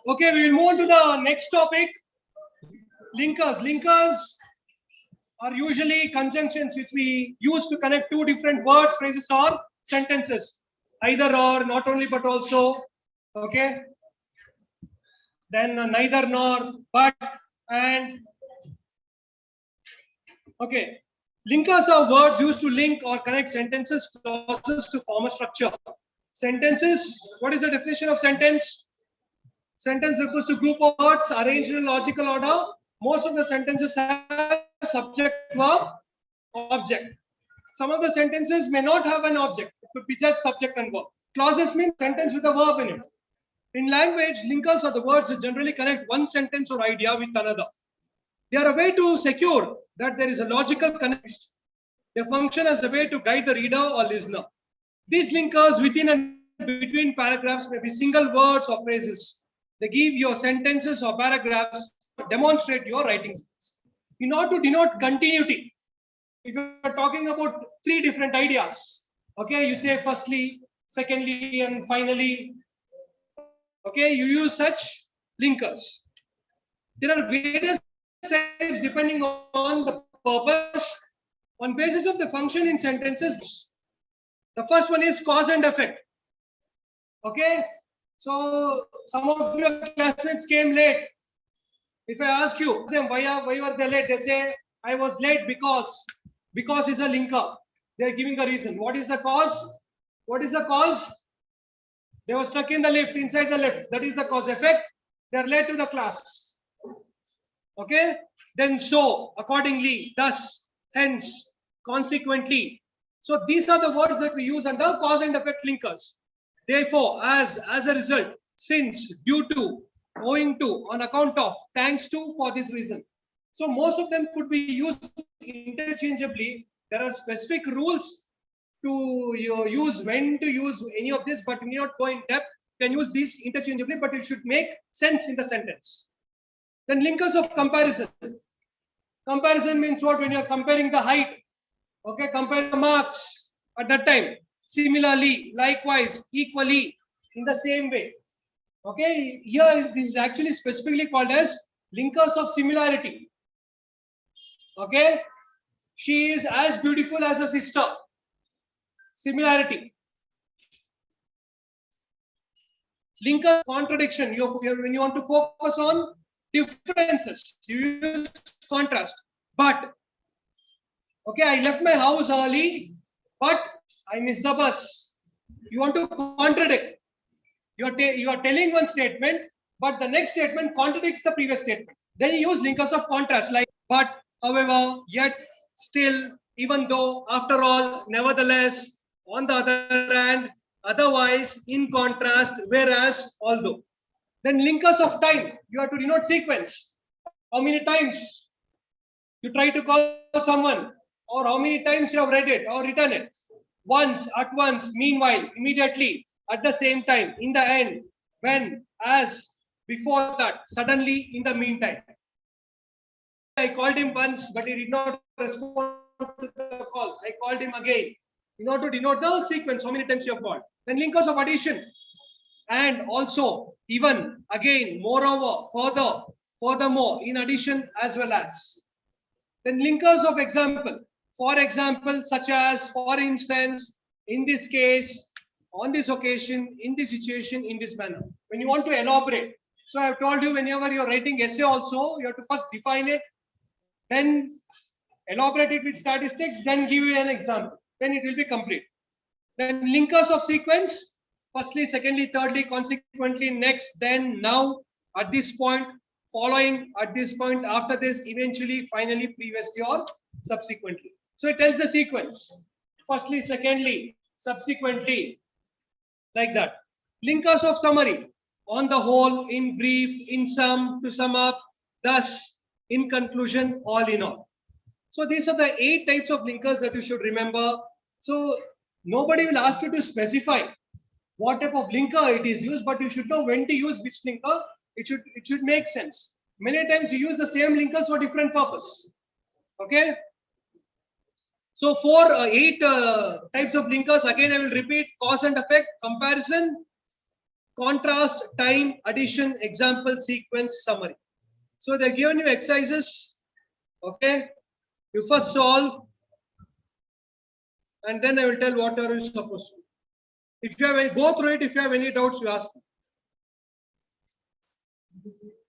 Okay, we will move on to the next topic. Linkers. Linkers are usually conjunctions which we use to connect two different words, phrases, or sentences. Either or, not only but also. Okay. Then neither nor, but, and. Okay. Linkers are words used to link or connect sentences, clauses to form a structure. Sentences. What is the definition of sentence? Sentence refers to group of words arranged in logical order. Most of the sentences have subject, verb, object. Some of the sentences may not have an object. It could be just subject and verb. Clauses mean sentence with a verb in it. In language, linkers are the words that generally connect one sentence or idea with another. They are a way to secure that there is a logical connection. They function as a way to guide the reader or listener. These linkers within and between paragraphs may be single words or phrases. They give your sentences or paragraphs to demonstrate your writing skills. In order to denote continuity, if you are talking about three different ideas, okay, you say firstly, secondly, and finally, okay, you use such linkers. There are various types depending on the purpose. On basis of the function in sentences, the first one is cause and effect. Okay, so some of your classmates came late. If I ask you them why were they late, they say I was late because is a linker. They are giving a reason. What is the cause? What is the cause? They were stuck in the lift, inside the lift. That is the cause. Effect, they are late to the class. Okay, then so, accordingly, thus, hence, consequently. So these are the words that we use under cause and effect linkers. Therefore, as a result, since, due to, owing to, on account of, thanks to, for this reason. So most of them could be used interchangeably. There are specific rules to use when to use any of this, but we need not go in depth. You can use these interchangeably, but it should make sense in the sentence. Then linkers of comparison. Comparison means what? When you are comparing the height, okay, compare the marks at that time. Similarly, likewise, equally, in the same way. Okay, here this is actually specifically called as linkers of similarity. Okay, she is as beautiful as a sister. Similarity. Linker contradiction. When you want to focus on differences, you use contrast. But okay, I left my house early, but I missed the bus. You want to contradict. You are telling one statement, but the next statement contradicts the previous statement. Then you use linkers of contrast, like but, however, yet, still, even though, after all, nevertheless, on the other hand, otherwise, in contrast, whereas, although. Then linkers of time, you have to denote sequence. How many times you try to call someone, or how many times you have read it or written it. Once, at once, meanwhile, immediately, at the same time, in the end, when, as, before that, suddenly, in the meantime. I called him once, but he did not respond to the call. I called him again. In order to denote the sequence, how many times you have called. Then linkers of addition. And also, even, again, moreover, further, furthermore, in addition, as well as. Then linkers of example. For example, such as, for instance, in this case, on this occasion, in this situation, in this manner. When you want to elaborate. So I have told you, whenever you're writing essay also, you have to first define it, then elaborate it with statistics, then give you an example. Then it will be complete. Then linkers of sequence. Firstly, secondly, thirdly, consequently, next, then, now, at this point, following, at this point, after this, eventually, finally, previously, or subsequently. So it tells the sequence. Firstly, secondly, subsequently, like that. Linkers of summary. On the whole, in brief, in sum, to sum up, thus, in conclusion, all in all. So these are the 8 types of linkers that you should remember. So nobody will ask you to specify what type of linker it is used, but you should know when to use which linker. It should make sense. Many times you use the same linkers for different purpose. Okay. So for 8 types of linkers, again I will repeat: cause and effect, comparison, contrast, time, addition, example, sequence, summary. So they're given you exercises. Okay. You first solve, and then I will tell what are you supposed to do. If you have any, go through it. If you have any doubts, you ask me.